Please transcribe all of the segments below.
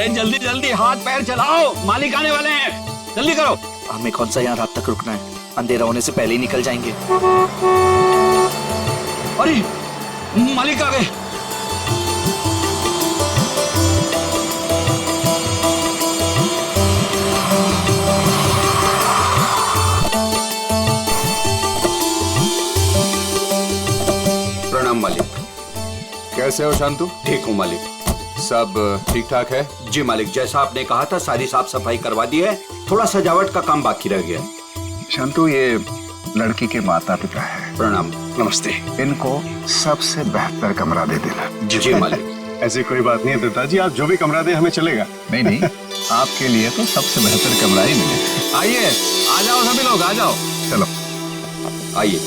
अरे जल्दी जल्दी हाथ पैर चलाओ, मालिक आने वाले हैं, जल्दी करो। हमें कौन सा यहाँ रात तक रुकना है, अंधेरा होने से पहले ही निकल जाएंगे। अरे मालिक आ गए। प्रणाम मालिक। कैसे हो शांतु? ठीक हूँ मालिक। सब ठीक ठाक है? जी मालिक, जैसा आपने कहा था सारी साफ सफाई करवा दी है, थोड़ा सजावट का काम बाकी रह गया। शांतु, ये लड़की के माता पिता है। प्रणाम। नमस्ते। इनको सबसे बेहतर कमरा दे देना। जी मालिक। ऐसी कोई बात नहीं है दत्ता जी, आप जो भी कमरा दे हमें चलेगा। नहीं नहीं, आपके लिए तो सबसे बेहतर कमरा ही मिले। आइए, आ जाओ सभी लोग, आ जाओ। चलो आइए।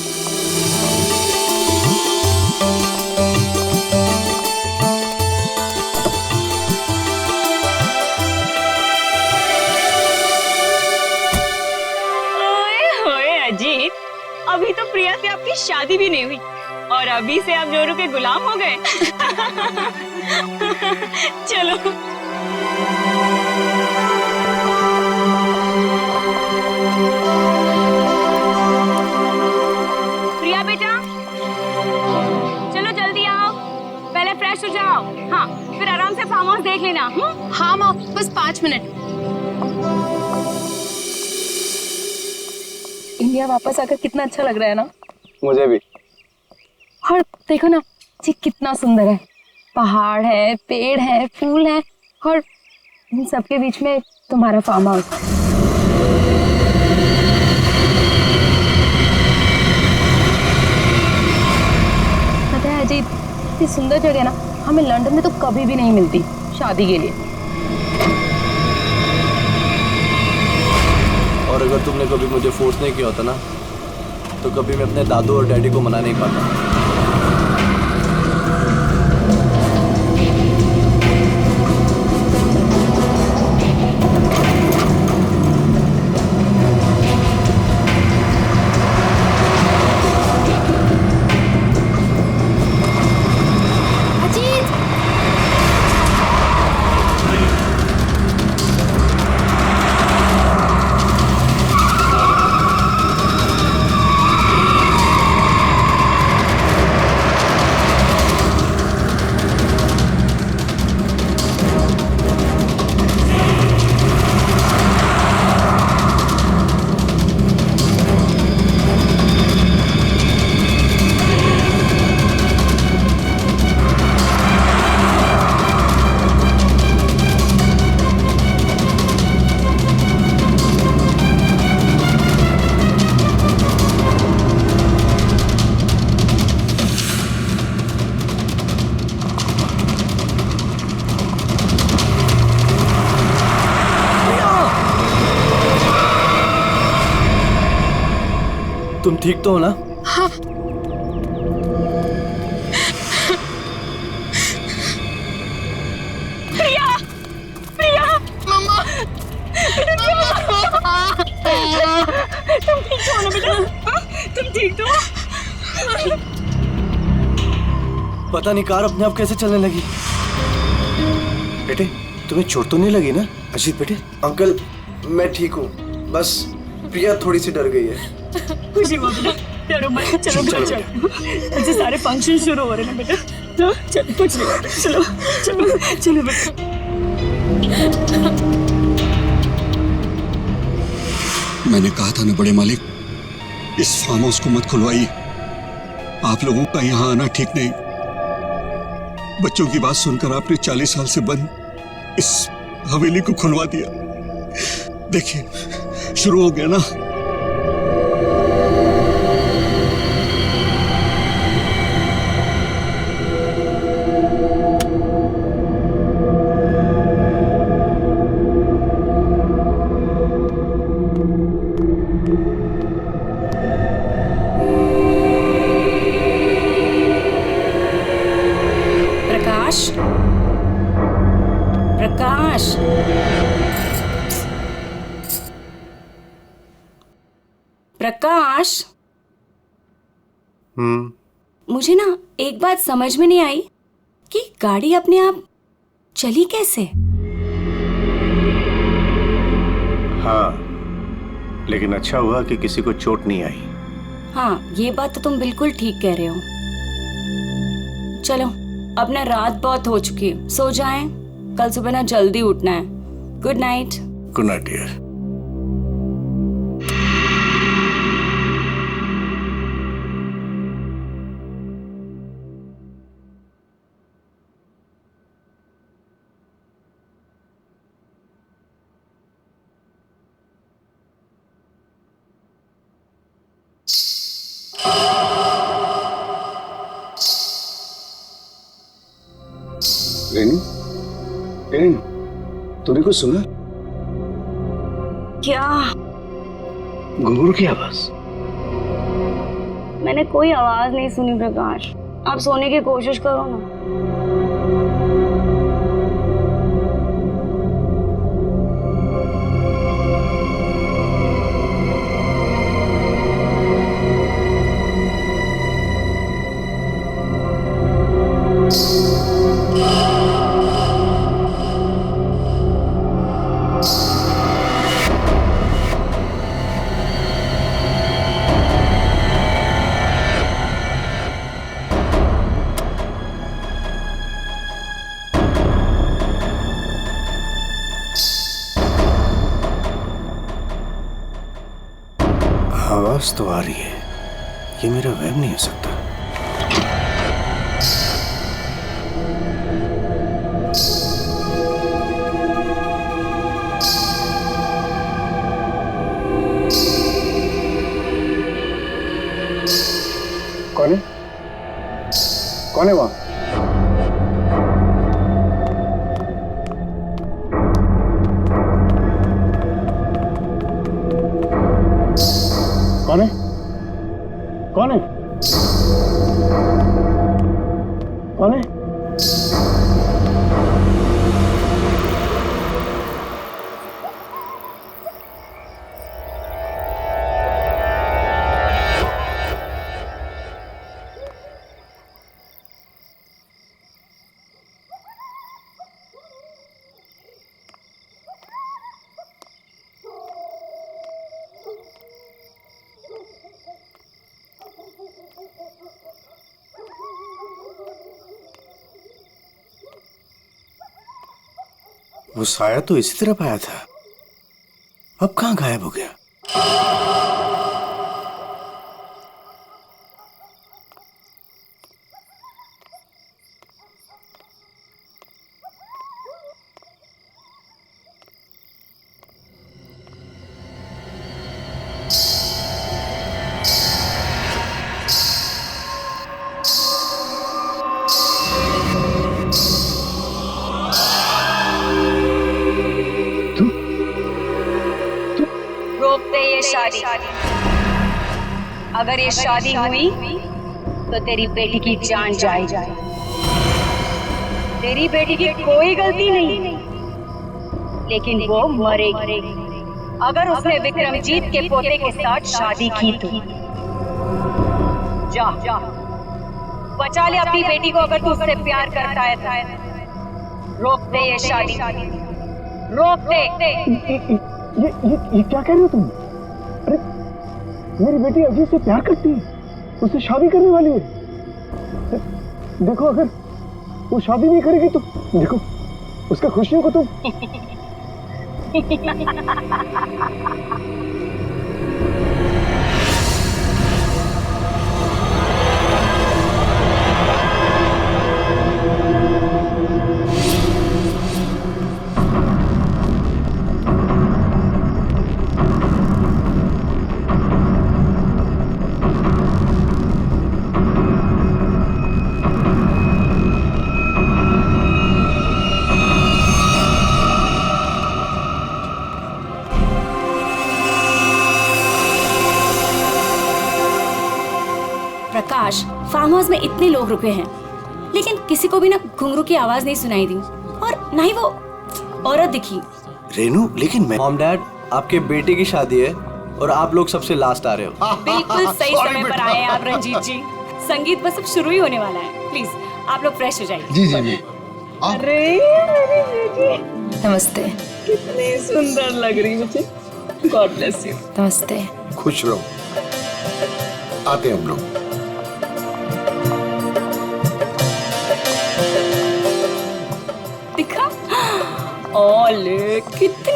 अजीत, अभी तो प्रिया से आपकी शादी भी नहीं हुई और अभी से आप जोरू के गुलाम हो गए। चलो। प्रिया बेटा, चलो जल्दी आओ, पहले फ्रेश हो जाओ। हाँ, फिर आराम से फार्म हाउस देख लेना। हाँ माँ, बस 5 मिनट। इंडिया वापस आकर कितना अच्छा लग रहा है ना। मुझे भी। और देखो ना जी, कितना सुंदर है। पहाड़ है, पेड़ है, फूल है और इन सबके बीच में तुम्हारा फार्म हाउस। पता है अजीत, इतनी सुंदर जगह ना हमें लंदन में तो कभी भी नहीं मिलती शादी के लिए। और अगर तुमने कभी मुझे फोर्स नहीं किया होता ना, तो कभी मैं अपने दादू और डैडी को मना नहीं पाता। तुम ठीक तो हो ना? हाँ। प्रिया, प्रिया, मम्मा, तुम ठीक हो ना बेटा? तुम ठीक तो? पता नहीं कार अपने आप कैसे चलने लगी। बेटे, तुम्हें चोट तो नहीं लगी ना? अजीत बेटे। अंकल, मैं ठीक हूँ, बस प्रिया थोड़ी सी डर गई है। खुशी हुआ बेटा, डरो मत। चलो बेटा, चलो। अच्छा, सारे फंक्शन शुरू हो रहे हैं बेटा। चलो, कुछ नहीं बेटा, चलो चलो चलो बेटा। मैंने कहा था ना बड़े मालिक, इस फार्म हाउस को मत खुलवाइए। आप लोगों का यहाँ आना ठीक नहीं। बच्चों की बात सुनकर आपने 40 साल से बंद इस हवेली को खुलवा दिया। देखिए, शुरू हो गया ना। प्रकाश, प्रकाश, मुझे ना एक बात समझ में नहीं आई कि गाड़ी अपने आप चली कैसे। हाँ, लेकिन अच्छा हुआ कि किसी को चोट नहीं आई। हाँ, ये बात तो तुम बिल्कुल ठीक कह रहे हो। चलो, अब ना रात बहुत हो चुकी है, सो जाएं। कल सुबह ना जल्दी उठना है। Good night. Good night dear. Renu, Renu, तूने कुछ सुना? क्या? घुंघरू की आवाज। मैंने कोई आवाज नहीं सुनी प्रकाश। आप सोने की कोशिश करो ना। आवाज तो आ रही है, ये मेरा वहम नहीं हो सकता। कौन है? कौन है वहां? कौन है? कौन है? कौन है? वो साया तो इसी तरफ आया था, अब कहाँ गायब हो गया? रोक दे ये शादी। अगर ये शादी हुई तो तेरी बेटी की जान जाए। तेरी बेटी की कोई गलती नहीं, लेकिन वो मरेगी अगर उसने विक्रमजीत के पोते के साथ शादी की तो। जा बचा ले अपनी बेटी को अगर तू उससे प्यार करता है। रोक दे ये शादी, रोक दे। ये क्या कह रहे हो तुम? अरे मेरी बेटी अजीत से प्यार करती है, उससे शादी करने वाली है। देखो अगर वो शादी नहीं करेगी तो देखो उसका खुशियों को तो प्रकाश, फार्म हाउस में इतने लोग रुके हैं, लेकिन किसी को भी ना घुंघरू की आवाज नहीं सुनाई दी और ना ही वो औरत दिखी। रेनू, लेकिन मैं मॉम डैड, आपके बेटे की शादी है और आप लोग सबसे लास्ट आ रहे हो। बिल्कुल सही समय पर आए हैं आप रंजीत जी। संगीत बस अब शुरू ही होने वाला है। प्लीज आप लोग फ्रेश हो जाइए। जी जी जी। अरे मेरी बेटी नमस्ते। कितनी सुंदर लग रही मुझे। God bless you. नमस्ते। खुश रहो। आते हैं हम लोग। दिखा ओले कितनी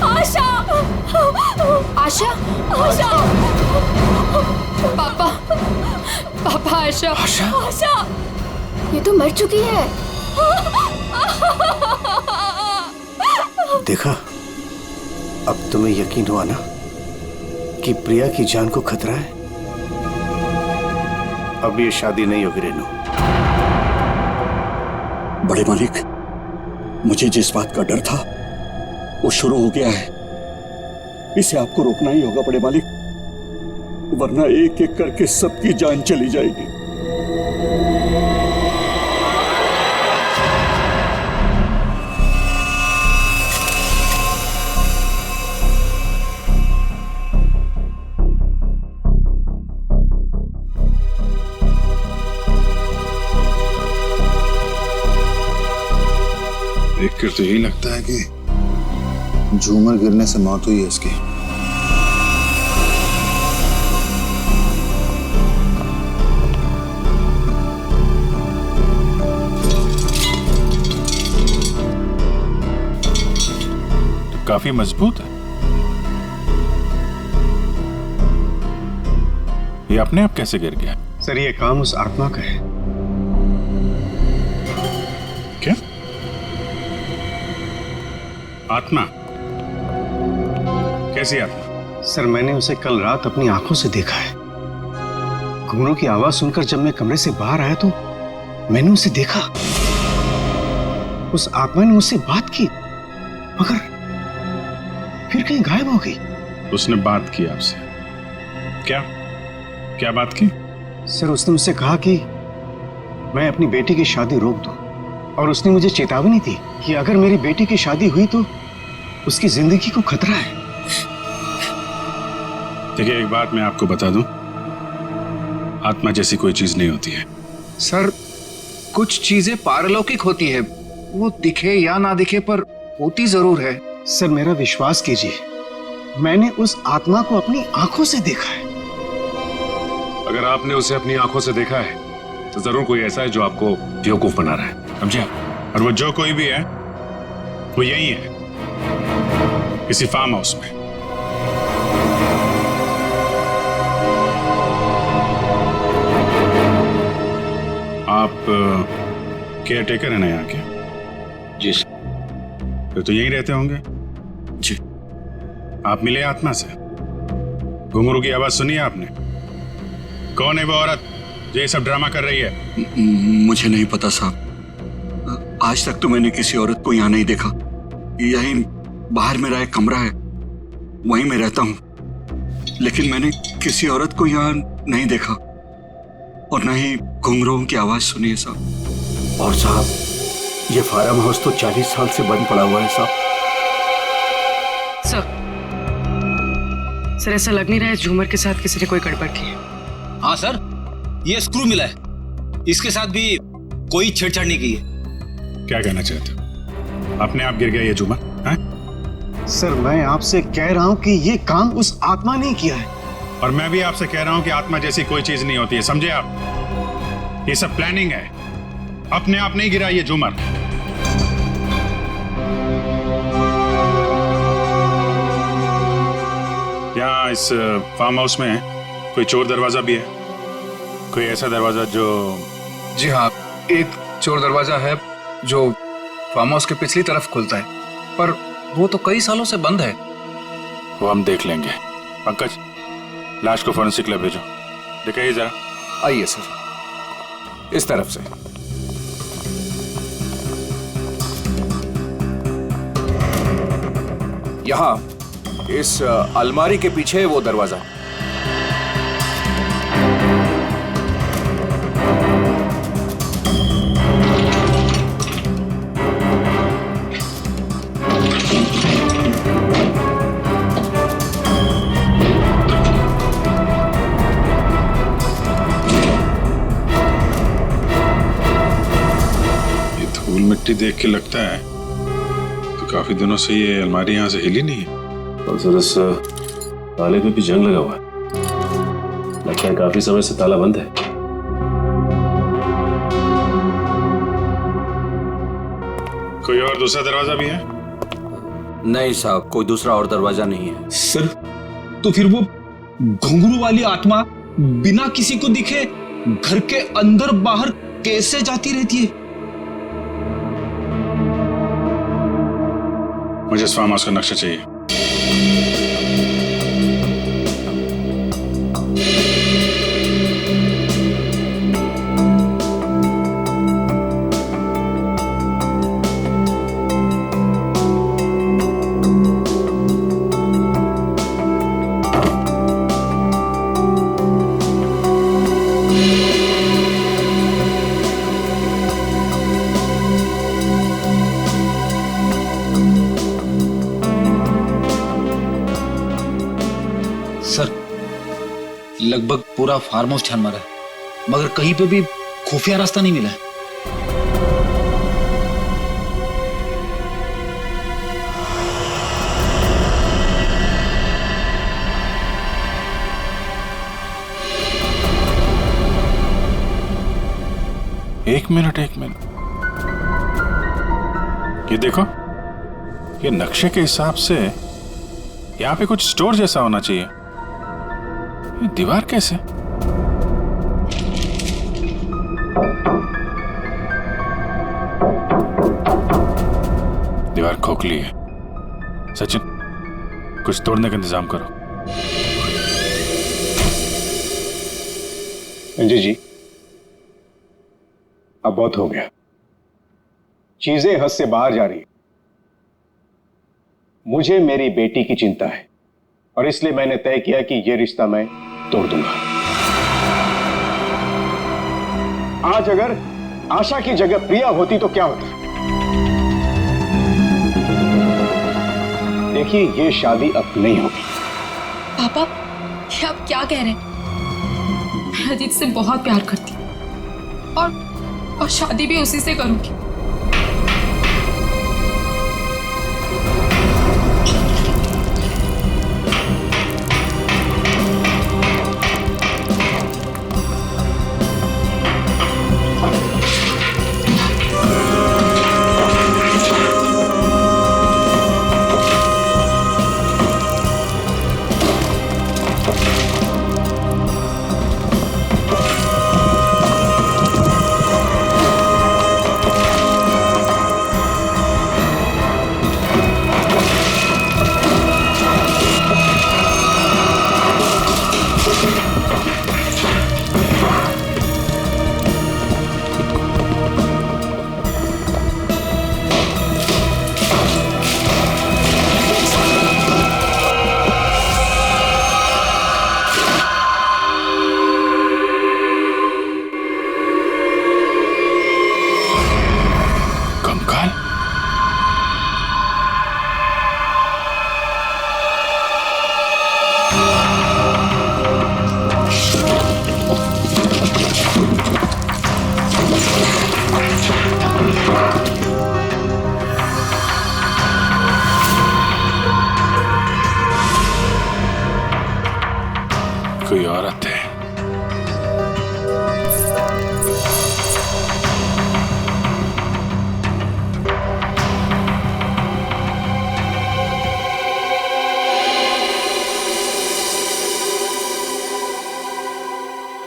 आशा आशा आशा पापा पापा आशा आशा ये तो मर चुकी है। देखा, अब तुम्हें यकीन हुआ ना कि प्रिया की जान को खतरा है। अब ये शादी नहीं होगी रेनू। बड़े मालिक, मुझे जिस बात का डर था वो शुरू हो गया है। इसे आपको रोकना ही होगा बड़े मालिक, वरना एक एक करके सबकी जान चली जाएगी। देखकर तो यही लगता है कि झूमर गिरने से मौत हुई है इसकी। तो काफी मजबूत है। ये अपने आप कैसे गिर गया? सर, ये काम उस आत्मा का है। क्या आत्मा? कैसी आत्मा? सर, मैंने उसे कल रात अपनी आंखों से देखा है। घुंघरू की आवाज सुनकर जब मैं कमरे से बाहर आया तो मैंने उसे देखा। उस आत्मा ने मुझसे बात की, मगर फिर कहीं गायब हो गई। उसने बात की आपसे? क्या क्या बात की? सर, उसने मुझसे कहा कि मैं अपनी बेटी की शादी रोक दूं, और उसने मुझे चेतावनी दी कि अगर मेरी बेटी की शादी हुई तो उसकी जिंदगी को खतरा है। देखिए, एक बात मैं आपको बता दूं, आत्मा जैसी कोई चीज नहीं होती है। सर, कुछ चीजें पारलौकिक होती है, वो दिखे या ना दिखे पर होती जरूर है। सर, मेरा विश्वास कीजिए, मैंने उस आत्मा को अपनी आंखों से देखा है। अगर आपने उसे अपनी आंखों से देखा है तो जरूर कोई ऐसा है जो आपको बेवकूफ बना रहा है, समझे आप? और वो जो कोई भी है वो यही है, किसी फार्म हाउस में। आप केयर टेकर है ना यहाँ के? जी फिर तो यहीं रहते होंगे। जी। आप मिले आत्मा से? घुंघरू की आवाज सुनी है आपने? कौन है वो औरत जो ये सब ड्रामा कर रही है? मुझे नहीं पता साहब, आज तक तो मैंने किसी औरत को यहाँ नहीं देखा। यहीं बाहर मेरा एक कमरा है, वहीं मैं रहता हूँ, लेकिन मैंने किसी औरत को यहाँ नहीं देखा और न ही घुंघरूओं की आवाज सुनी है साहब। और साहब, ये फार्म हाउस तो 40 साल से बंद पड़ा हुआ है साहब। सर ऐसा लग नहीं रहा है झूमर के साथ किसी ने कोई गड़बड़ की है। हाँ सर, ये स्क्रू मिला है, इसके साथ भी कोई छेड़छाड़ नहीं की है। क्या कहना चाहते हो? अपने आप गिर गया ये झूमर? हैं? सर, मैं आपसे कह रहा हूं कि ये काम उस आत्मा ने किया है। और मैं भी आपसे कह रहा हूं कि आत्मा जैसी कोई चीज नहीं होती है, समझे आप? ये सब प्लानिंग है, अपने आप नहीं गिरा ये झूमर। यहाँ इस फार्म हाउस में कोई चोर दरवाजा भी है? कोई ऐसा दरवाजा जो... जी हाँ, एक चोर दरवाजा है जो फार्म हाउस के पिछली तरफ खुलता है, पर वो तो कई सालों से बंद है। वो हम देख लेंगे। पंकज, लाश को फॉरेंसिक लैब भेजो, दिखाइए जरा। आइए सर, इस तरफ से। यहाँ इस अलमारी के पीछे है वो दरवाजा। मिट्टी देख के लगता है कि काफी दिनों से ये अलमारी यहाँ से हिली नहीं है। और सर इस ताले पे भी जंग लगा हुआ है, लगता है काफी समय से ताला बंद है। कोई और दूसरा दरवाजा भी है? नहीं साहब, कोई दूसरा और दरवाजा नहीं है। सर तो फिर वो घुंघरू वाली आत्मा बिना किसी को दिखे घर के अंदर बाहर कैसे जाती रहती है? मुझे इस फार्म हाउस का नक्शा चाहिए। सर लगभग पूरा फार्म हाउस छान मारा है, मगर कहीं पे भी खुफिया रास्ता नहीं मिला है। एक मिनट, ये देखो, ये नक्शे के हिसाब से यहाँ पे कुछ स्टोर जैसा होना चाहिए। ये दीवार कैसे? दीवार खोखली है। सचिन, कुछ तोड़ने का इंतजाम करो। अंजू जी, अब बहुत हो गया, चीजें हद से बाहर जा रही है। मुझे मेरी बेटी की चिंता है और इसलिए मैंने तय किया कि यह रिश्ता मैं तोड़ दूंगा। आज अगर आशा की जगह प्रिया होती तो क्या होता? देखिए, यह शादी अब नहीं होगी। पापा, ये आप क्या कह रहे हैं? मैं अजीत से बहुत प्यार करती हूँ और शादी भी उसी से करूंगी। कोई औरत है।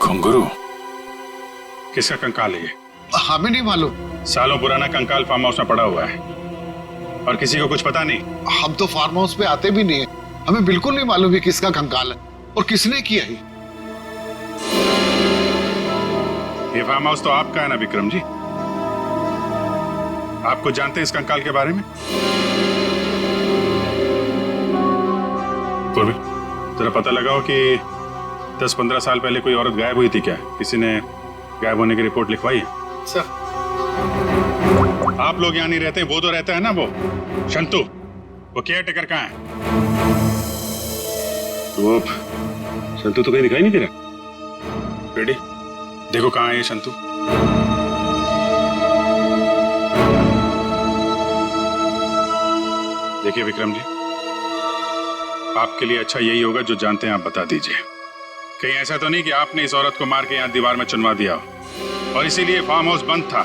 घुंघरू, किसका कंकाल है ये? हमें नहीं मालूम। सालों पुराना कंकाल फार्म हाउस में पड़ा हुआ है और किसी को कुछ पता नहीं। हम तो फार्म हाउस पे आते भी नहीं है, हमें बिल्कुल नहीं मालूम कि किसका कंकाल है और किसने किया है। ये फार्म हाउस तो आपका है ना विक्रम जी? आप कुछ जानते हैं इस कंकाल के बारे में? पूर्वी, जरा पता लगाओ कि 10-15 साल पहले कोई औरत गायब हुई थी क्या? किसी ने गायब होने की रिपोर्ट लिखवाई है? सर, आप लोग यहाँ नहीं रहते, वो तो रहता है ना, वो शंतु, वो केयर टेकर कहाँ है? वो शंतु तो कहीं दिखाई नहीं दे रहा। रेडी, देखो कहाँ है ये शंतु। देखिए विक्रम जी, आपके लिए अच्छा यही होगा जो जानते हैं आप बता दीजिए। कहीं ऐसा तो नहीं कि आपने इस औरत को मार के यहाँ दीवार में चुनवा दिया हो और इसीलिए फार्म हाउस बंद था?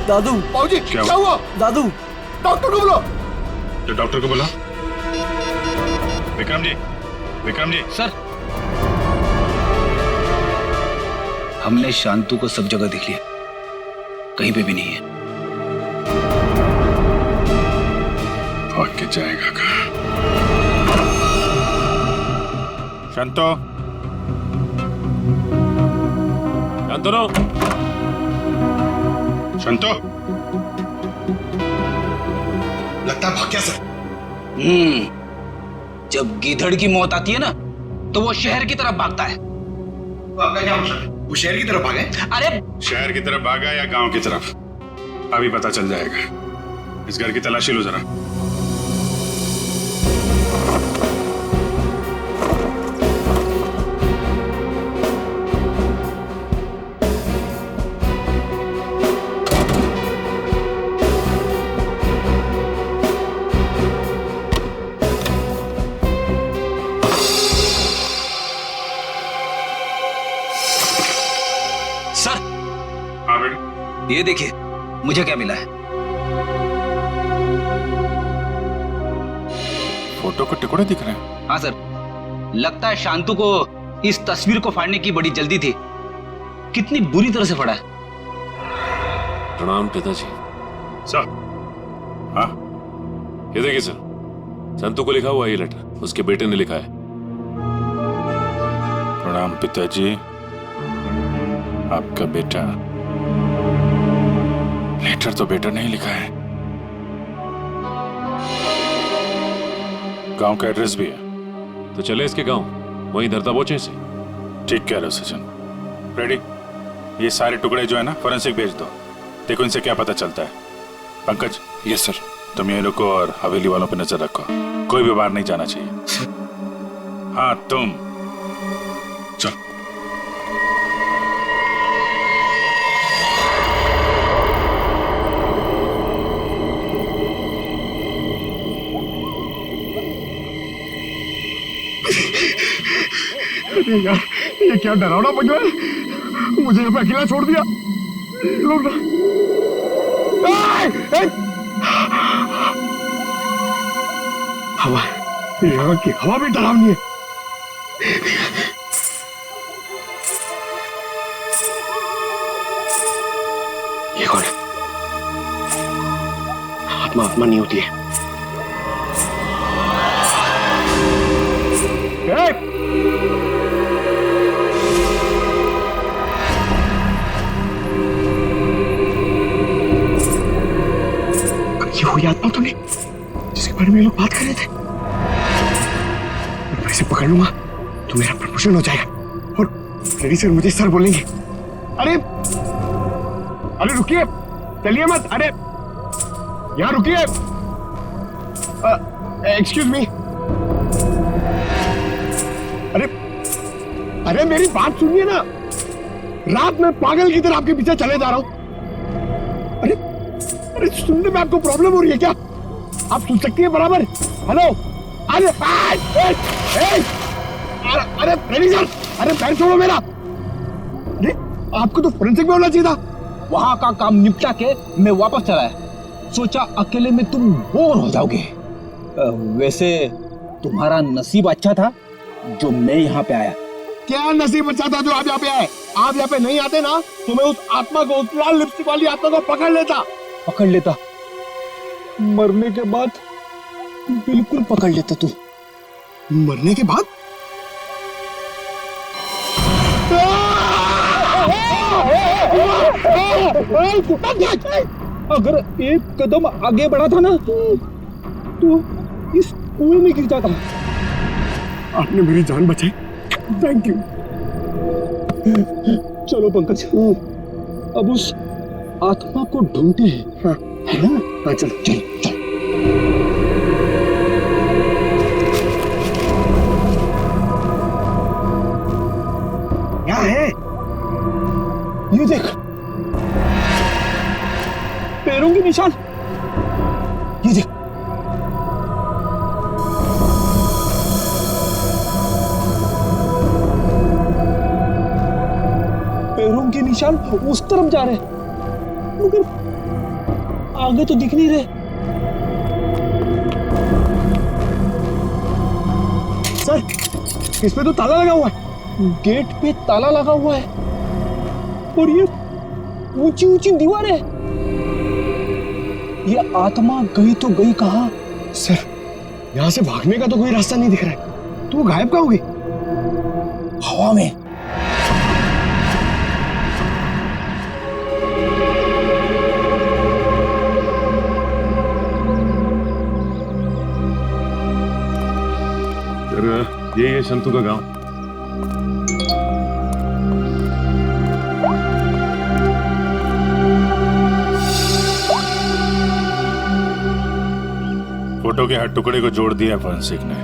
दादू बाबूजी क्या हुआ? दादू डॉक्टर को बुलाओ। तो डॉक्टर को बुलाओ। विक्रम जी, विक्रम जी। सर, हमने शांतु को सब जगह देख लिया, कहीं पे भी नहीं है। भाग के जाएगा कहाँ? शांतो, शांतनु, शांतो। लगता है भाग गया सर। जब गीधड़ की मौत आती है ना, तो वो शहर की तरफ भागता है। तो आपका क्या मतलब है? वो शहर की तरफ भागे? अरे शहर की तरफ भागा या गांव की तरफ, अभी पता चल जाएगा। इस घर की तलाशी लो जरा। सर, हाँ बेटी, ये देखिए मुझे क्या मिला है। फोटो के टुकड़े दिख रहे हैं। हाँ सर, लगता है शांतु को इस तस्वीर को फाड़ने की बड़ी जल्दी थी। कितनी बुरी तरह से फाड़ा है। प्रणाम पिताजी। सर, हाँ ये देखिए सर, संतु को लिखा हुआ है ये लेटर, उसके बेटे ने लिखा है। प्रणाम पिताजी। आपका बेटा, लेटर तो बेटा नहीं लिखा है, गांव का एड्रेस भी है। तो चले इसके गांव, वहीं धरता बोचे इसे। ठीक कह रहे हो सचिन। रेडी, ये सारे टुकड़े जो है ना फोरेंसिक भेज दो, देखो इनसे क्या पता चलता है। पंकज। Yes sir. तुम ये रुको और हवेली वालों पर नजर रखो, कोई भी बाहर नहीं जाना चाहिए। हाँ तुम चलो। अरे यार, ये क्या डरावना बन रहा है। मुझे यहाँ पे अकेला छोड़ दिया। लोग ना हवा, यहाँ की हवा भी डरावनी है। ये कौन है? आत्मा आत्मा नहीं होती है। ये हुई आत्मा तो नहीं जिसके बारे में ये लोग बात कर रहे थे। मैं इसे पकड़ लूंगा तो मेरा प्रमोशन हो जाएगा और फ्रेडी सर मुझे सर बोलेंगे। अरे अरे रुकिए, चलिए मत। अरे यहाँ रुकिए। Excuse me. अरे अरे मेरी बात सुनिए ना। रात में पागल की तरह आपके पीछे चले जा रहा हूं। अरे सुनने में आपको प्रॉब्लम हो रही है क्या? आप सुन सकती है बराबर? हेलो। अरे अरे फ्रेडी सर, अरे पैर छोड़ो मेरा। अरे आपको तो फोरेंसिक में होना चाहिए था। वहां का काम निपटा के मैं वापस चला है। सोचा अकेले में तुम बोर हो जाओगे। वैसे तुम्हारा नसीब अच्छा था जो मैं यहाँ पे आया। क्या नसीब अच्छा था जो आप यहाँ पे आए? आप यहाँ पे नहीं आते ना तो मैं उस आत्मा को, उस लाल लिपस्टिक वाली आत्मा को पकड़ लेता। मरने के बाद बिल्कुल पकड़ लेता तू। मरने के बाद? अगर एक कदम आगे बढ़ा था ना तो इस कुएं में गिर जाता। आपने मेरी जान बचाई, थैंक यू। चलो पंकज, अब उस आत्मा को ढूंढते हैं। हाँ, है ना? हाँ, चलो चलो चलो। क्या है? ये देख, पैरों के निशान। ये देख, पैरों के निशान उस तरफ जा रहे हैं, मगर आगे तो दिख नहीं रहे। सर, इस पे तो ताला लगा हुआ है, गेट पे ताला लगा हुआ है और ये ऊंची ऊंची दीवारें हैं। ये आत्मा गई तो गई कहां? सर, यहाँ से भागने का तो कोई रास्ता नहीं दिख रहा है, तो वो गायब कहाँ हो गई? हवा में। ये है शंतु का गांव। फोटो के हर टुकड़े को जोड़ दिया फॉरेंसिक ने।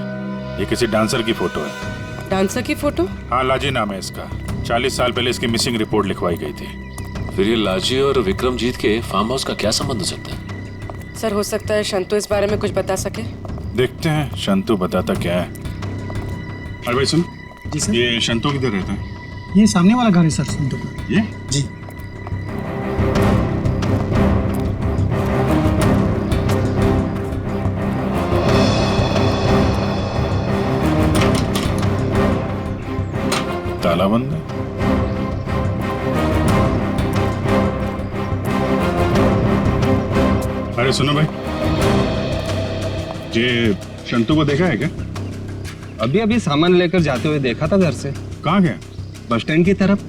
ये किसी डांसर की फोटो है। डांसर की फोटो? हाँ, लाजी नाम है इसका। 40 साल पहले इसकी मिसिंग रिपोर्ट लिखवाई गई थी। फिर ये लाजी और विक्रमजीत के फार्म हाउस का क्या संबंध हो सकता है? सर, हो सकता है शंतु इस बारे में कुछ बता सके। देखते हैं शंतु बताता क्या है। अरे भाई सुन। जी सर। ये शंतु किधर रहता है? ये सामने वाला घर है सर, संतु का। ये? जी। ताला बंद है। अरे सुनो भाई, ये शंतु को देखा है क्या? अभी अभी सामान लेकर जाते हुए देखा था घर से। कहाँ गया? बस स्टैंड की तरफ।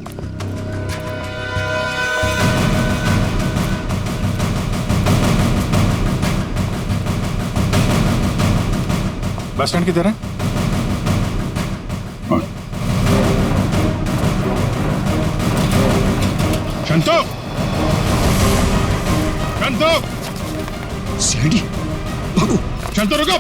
बस स्टैंड की तरह? शंतु! शंतु! सीढ़ी, भागो! शंतु रुको!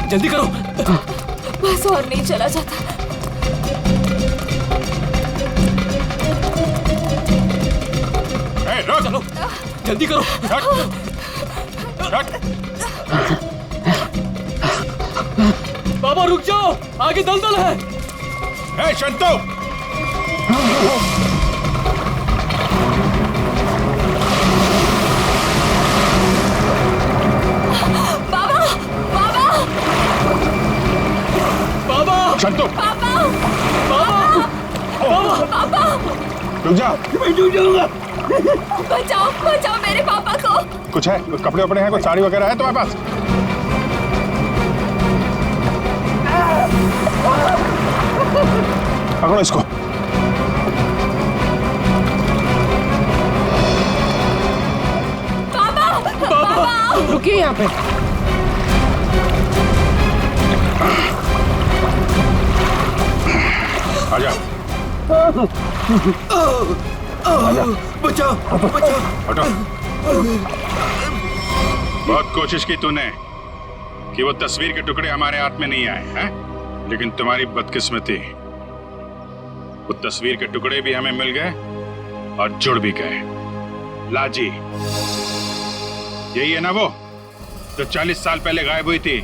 जल्दी करो। बस और नहीं चला जाता। चलो, जल्दी करो। बाबा रुक जाओ, आगे दलदल है। हे शंतु! बाबा! बाबा! बाबा! शंतु! बाबा! बाबा! बाबा! रुक जा! मैं डूब जाऊंगा। बचाओ, बचाओ मेरे पापा को। कुछ है? कपड़े वपड़े हैं? कुछ साड़ी वगैरह है तुम्हारे पास? पकड़ो इसको। पापा! पापा! रुकिए यहाँ पे। आजा। बचाओ, बचाओ। हटो। बहुत कोशिश की तूने कि वो तस्वीर के टुकड़े हमारे हाथ में नहीं आए हैं, लेकिन तुम्हारी बदकिस्मती, वो तस्वीर के टुकड़े भी हमें मिल गए और जुड़ भी गए। लाजी, यही है ना वो जो 40 साल पहले गायब हुई थी?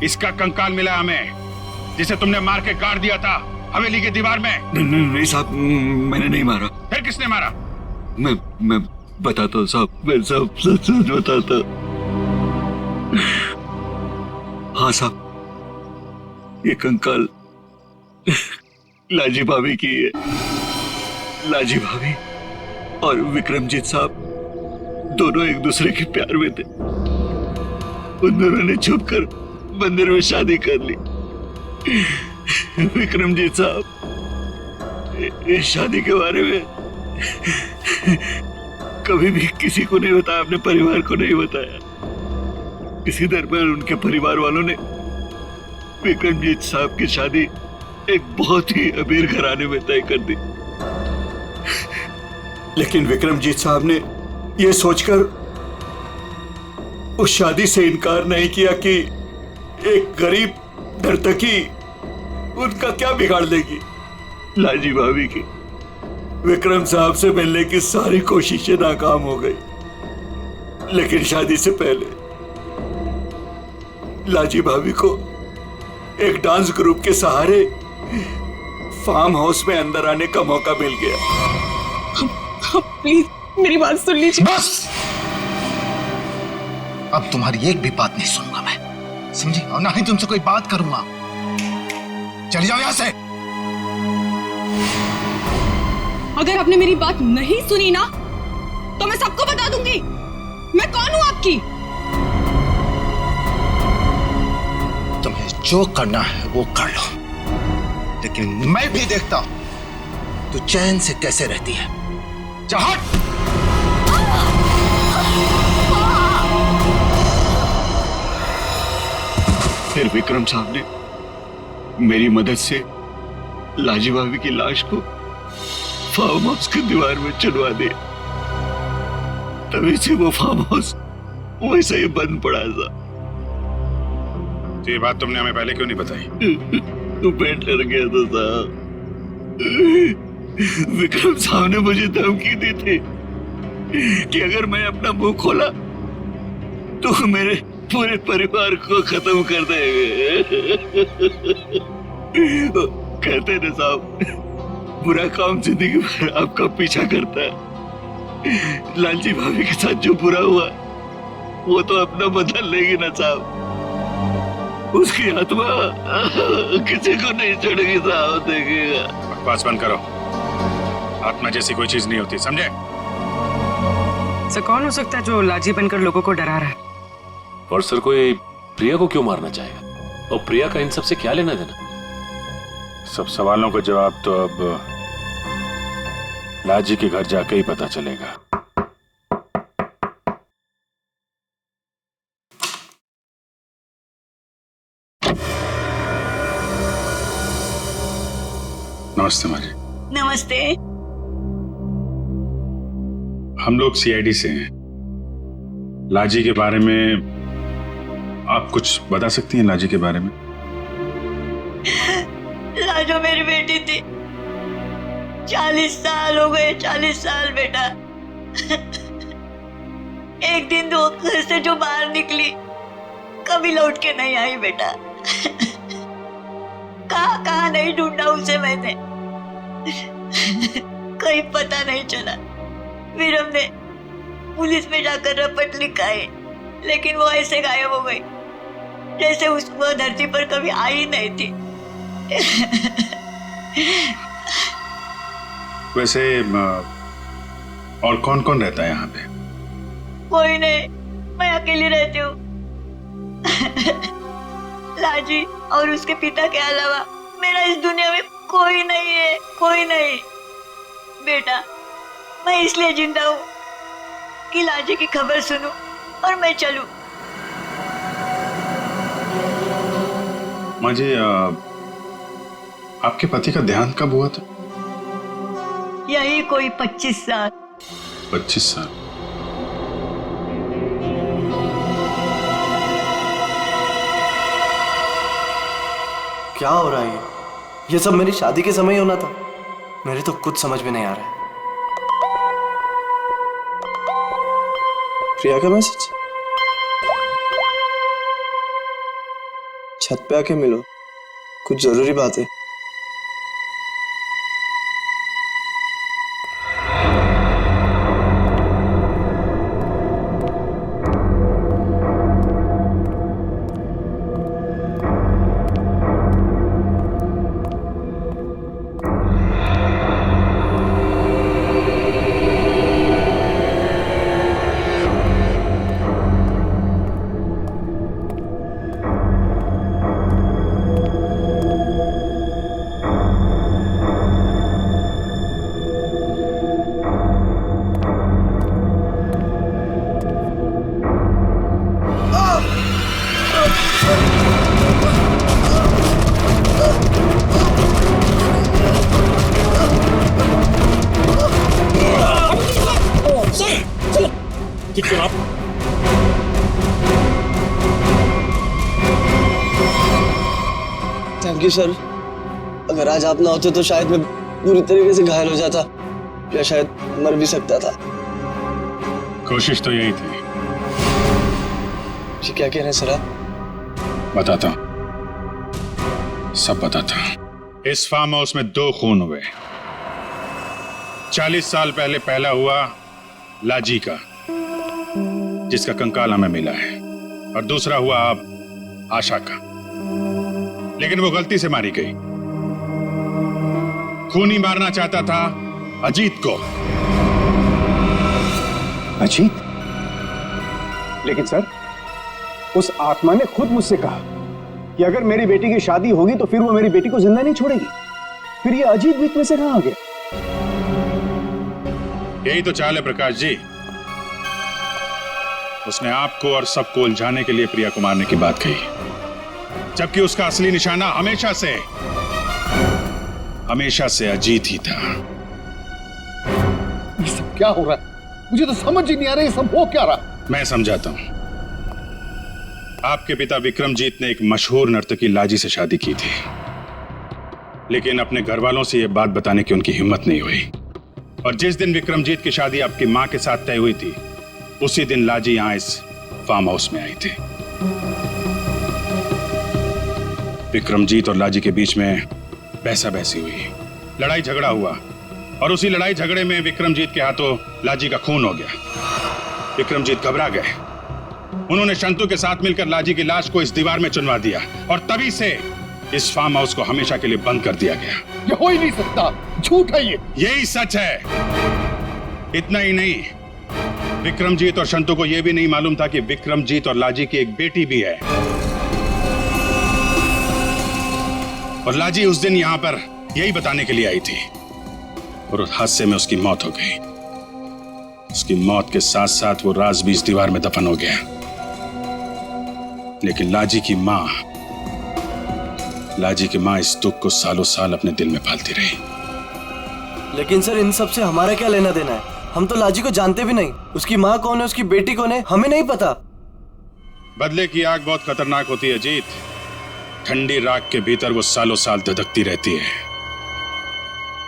इसका कंकाल मिला हमें, जिसे तुमने मार के गाड़ दिया था हवेली की दीवार में। नहीं साहब, मैंने नहीं मारा। फिर किसने मारा? मैं बताता हूँ साहब, मैं सब सच बताता। हाँ साहब, ये कंकाल लाजी भाभी की है। लाजी भाभी और विक्रमजीत साहब दोनों एक दूसरे के प्यार में थे। उन दोनों ने छुपकर मंदिर में शादी कर ली। विक्रमजीत साहब इस शादी के बारे में कभी भी किसी को नहीं बताया, अपने परिवार को नहीं बताया। इसी दरमियान उनके परिवार वालों ने विक्रमजीत साहब की शादी एक बहुत ही अमीर घराने में तय कर दी। लेकिन विक्रमजीत साहब ने यह सोचकर उस शादी से इनकार नहीं किया कि एक गरीब नर्तकी उनका क्या बिगाड़ लेगी? लाजी भाभी की विक्रम साहब से मिलने की सारी कोशिशें नाकाम हो गई, लेकिन शादी से पहले लाजी भाभी को एक डांस ग्रुप के सहारे फार्म हाउस में अंदर आने का मौका मिल गया। प्लीज मेरी बात सुन लीजिए। बस, अब तुम्हारी एक भी बात नहीं सुनूंगा मैं, समझी? और ना ही तुमसे कोई बात करूंगा। चली जाओ यहां से। अगर आपने मेरी बात नहीं सुनी ना तो मैं सबको बता दूंगी मैं कौन हूं आपकी। तुम्हें जो करना है वो कर लो, लेकिन मैं भी देखता हूं तू चैन से कैसे रहती है। जा हट। फिर विक्रम साहब ने मेरी मदद से लाजी भाभी की लाश को फार्म हाउस की दीवार में चुनवा दिया। तभी से वो फार्म हाउस वैसे ही बंद पड़ा था। तो ये बात तुमने हमें पहले क्यों नहीं बताई? तो मैं डर गया था साहब। विक्रम साहब ने मुझे धमकी दी थी कि अगर मैं अपना मुंह खोला तो मेरे पूरे परिवार को खत्म कर देंगे। कहते ना साहब, बुरा काम जिंदगी भर आपका पीछा करता है। लालजी भाभी के साथ जो बुरा हुआ वो तो अपना बदल लेगी ना साहब। उसकी आत्मा किसी को नहीं छोड़ेगी साहब, देखिएगा। बकवास बंद करो, आत्मा जैसी कोई चीज नहीं होती, समझे? सर कौन हो सकता है जो लाजी बनकर लोगों को डरा रहा है? और सर कोई प्रिया को क्यों मारना चाहेगा? और प्रिया का इन सब से क्या लेना देना? सब सवालों का जवाब तो अब लाजी के घर जाके ही पता चलेगा। नमस्ते माजी। नमस्ते। हम लोग सीआईडी से हैं। लाजी के बारे में आप कुछ बता सकती हैं? लाजी के बारे में? लाजो मेरी बेटी थी। 40 साल हो गए, 40 साल बेटा। एक दिन तो घर से जो बाहर निकली कभी लौट के नहीं आई बेटा। कहाँ नहीं ढूंढा उसे मैंने, कहीं पता नहीं चला। फिर हमने पुलिस में जाकर रपट लिखाई, लेकिन वो ऐसे गायब हो गई जैसे उसको धरती पर कभी आई नहीं थी। वैसे और कौन कौन रहता है यहाँ पे? कोई नहीं, मैं अकेली रहती हूँ। लाजी और उसके पिता के अलावा मेरा इस दुनिया में कोई नहीं है, कोई नहीं। बेटा मैं इसलिए जिंदा हूँ कि लाजी की खबर सुनूं और मैं चलूं। माँ जी, आपके पति का देहांत कब हुआ था? यही कोई 25 साल। 25 साल? क्या हो रहा है ये सब मेरी शादी के समय ही होना था। मेरे तो कुछ समझ में नहीं आ रहा है। प्रिया का मैसेज? छत पे आके मिलो, कुछ जरूरी बात है। कि सर अगर आज आप ना होते तो शायद मैं पूरी तरीके से घायल हो जाता या शायद मर भी सकता था। कोशिश तो यही थी। जी क्या कह रहे हैं सर आप? बताता हूं, सब बताता हूं। इस फार्म हाउस में 2 खून हुए। 40 साल पहले पहला हुआ लाजी का, जिसका कंकाल हमें मिला है, और दूसरा हुआ अब आशा का, लेकिन वो गलती से मारी गई। खूनी मारना चाहता था अजीत को। अजीत? लेकिन सर, उस आत्मा ने खुद मुझसे कहा कि अगर मेरी बेटी की शादी होगी तो फिर वो मेरी बेटी को जिंदा नहीं छोड़ेगी। फिर ये अजीत बीच में से कहां आ गया? यही तो चाल है प्रकाश जी। उसने आपको और सबको उलझाने के लिए प्रिया को मारने की बात कही, जबकि उसका असली निशाना हमेशा से अजीत ही था। ये सब क्या हो रहा है? मुझे तो समझ ही नहीं आ रहा, ये सब हो क्या रहा? मैं समझाता हूं। आपके पिता विक्रमजीत ने एक मशहूर नर्तकी लाजी से शादी की थी, लेकिन अपने घर वालों से यह बात बताने की उनकी हिम्मत नहीं हुई। और जिस दिन विक्रमजीत की शादी आपकी मां के साथ तय हुई थी, उसी दिन लाजी यहां इस फार्म हाउस में आई थी। विक्रमजीत और लाजी के बीच में बहसा बहसी हुई, लड़ाई झगड़ा हुआ, और उसी लड़ाई झगड़े में विक्रमजीत के हाथों लाजी का खून हो गया। विक्रमजीत घबरा गए। उन्होंने शंतु के साथ मिलकर लाजी की लाश को इस दीवार में चुनवा दिया, और तभी से इस फार्म हाउस को हमेशा के लिए बंद कर दिया गया। ये हो ही नहीं सकता, झूठ है ये। यही सच है। इतना ही नहीं, विक्रमजीत और शंतु को यह भी नहीं मालूम था कि विक्रमजीत और लाजी की एक बेटी भी है, और लाजी उस दिन यहां पर यही बताने के लिए आई थी, और उस हादसे में उसकी मौत हो गई। उसकी मौत के साथ साथ वो राज भी इस दीवार में दफन हो गया। लेकिन लाजी की मां इस दुख को सालों साल अपने दिल में पालती रही। लेकिन सर इन सब से हमारा क्या लेना देना है? हम तो लाजी को जानते भी नहीं। उसकी माँ कौन है, उसकी बेटी कौन है, हमें नहीं पता। बदले की आग बहुत खतरनाक होती है जीत। ठंडी राख के भीतर वो सालों साल धधकती रहती है।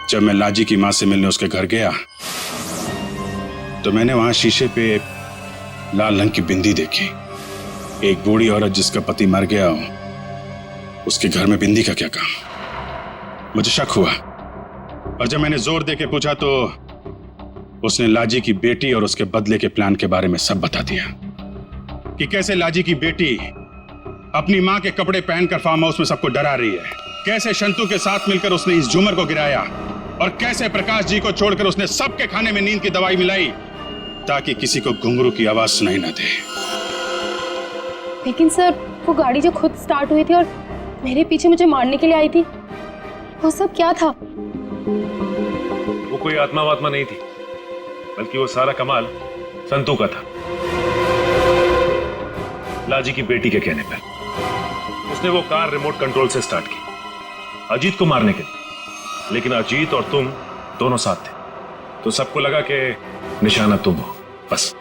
जब मैं लाजी की मां से मिलने उसके घर गया तो मैंने वहां शीशे पे लाल रंग की बिंदी देखी। एक बूढ़ी औरत जिसका पति मर गया हो, उसके घर में बिंदी का क्या काम? मुझे शक हुआ, और जब मैंने जोर दे के पूछा तो उसने लाजी की बेटी और उसके बदले के प्लान के बारे में सब बता दिया, कि कैसे लाजी की बेटी अपनी मां के कपड़े पहनकर फार्म हाउस में सबको डरा रही है, कैसे शंतु के साथ मिलकर उसने इस झूमर को गिराया, और कैसे प्रकाश जी को छोड़कर उसने सबके खाने में नींद की दवाई मिलाई ताकि किसी को घुंघरू की आवाज सुनाई ना दे। लेकिन सर, वो गाड़ी जो खुद स्टार्ट हुई थी और मेरे पीछे मुझे मारने के लिए आई थी, वो सब क्या था? वो कोई आत्मा वात्मा नहीं थी, बल्कि वो सारा कमाल संतू का था। लाजी की बेटी के कहने पर उसने वो कार रिमोट कंट्रोल से स्टार्ट की अजीत को मारने के लिए, लेकिन अजीत और तुम दोनों साथ थे, तो सबको लगा कि निशाना तुम हो। बस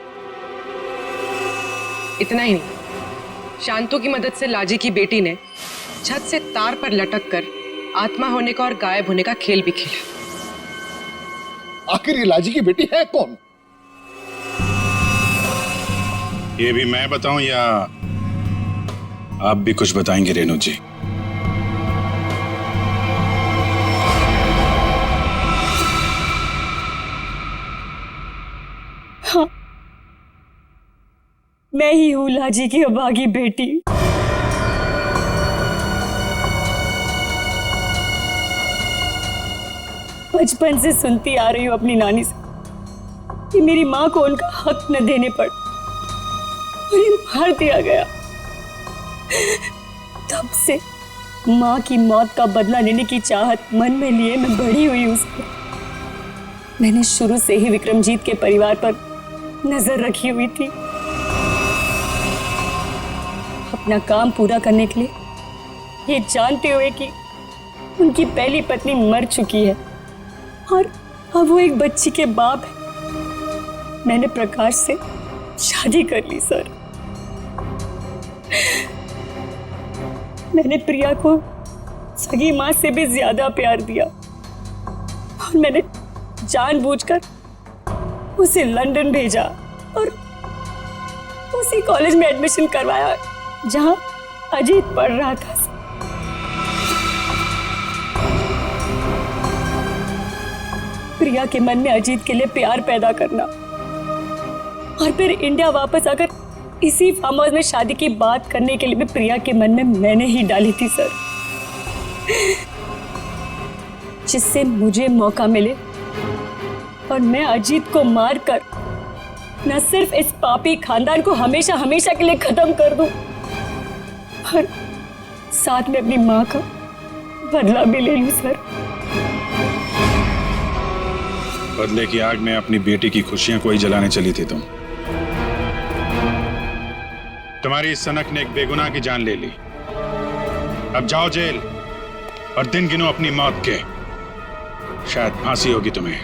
इतना ही नहीं, शांतु की मदद से लाजी की बेटी ने छत से तार पर लटक कर आत्मा होने का और गायब होने का खेल भी खेला। आखिर ये लाजी की बेटी है कौन? ये भी मैं बताऊं या आप भी कुछ बताएंगे रेणु जी? हाँ, मैं ही हूं लाजी की अभागी बेटी। बचपन से सुनती आ रही हूं अपनी नानी से कि मेरी मां को उनका हक न देने पर उन्हें मार दिया गया। तब से मां की मौत का बदला लेने की चाहत मन में लिए मैं बड़ी हुई उसको। मैंने शुरू से ही विक्रमजीत के परिवार पर नजर रखी हुई थी। अपना काम पूरा करने के लिए, ये जानते हुए कि उनकी पहली पत्नी मर चुकी है और अब वो एक बच्ची के बाप है, मैंने प्रकाश से शादी कर ली सर। मैंने प्रिया को सगी माँ से भी ज्यादा प्यार दिया और मैंने जानबूझकर उसे लंदन भेजा और उसी कॉलेज में एडमिशन करवाया जहां अजीत पढ़ रहा था। प्रिया के मन में अजीत के लिए प्यार पैदा करना और फिर इंडिया वापस आकर इसी फार्म हाउस में शादी की बात करने के लिए भी प्रिया के मन में मैंने ही डाली थी सर, जिससे मुझे मौका मिले और मैं अजीत को मारकर न सिर्फ इस पापी खानदान को हमेशा हमेशा के लिए खत्म कर दूं, और साथ में अपनी मां का बदला भी ले लूं सर। बदले की आग में अपनी बेटी की खुशियां कोई जलाने चली थी तुम। तुम्हारी इस सनक ने एक बेगुनाह की जान ले ली। अब जाओ जेल और दिन गिनो अपनी मौत के। शायद फांसी होगी तुम्हें।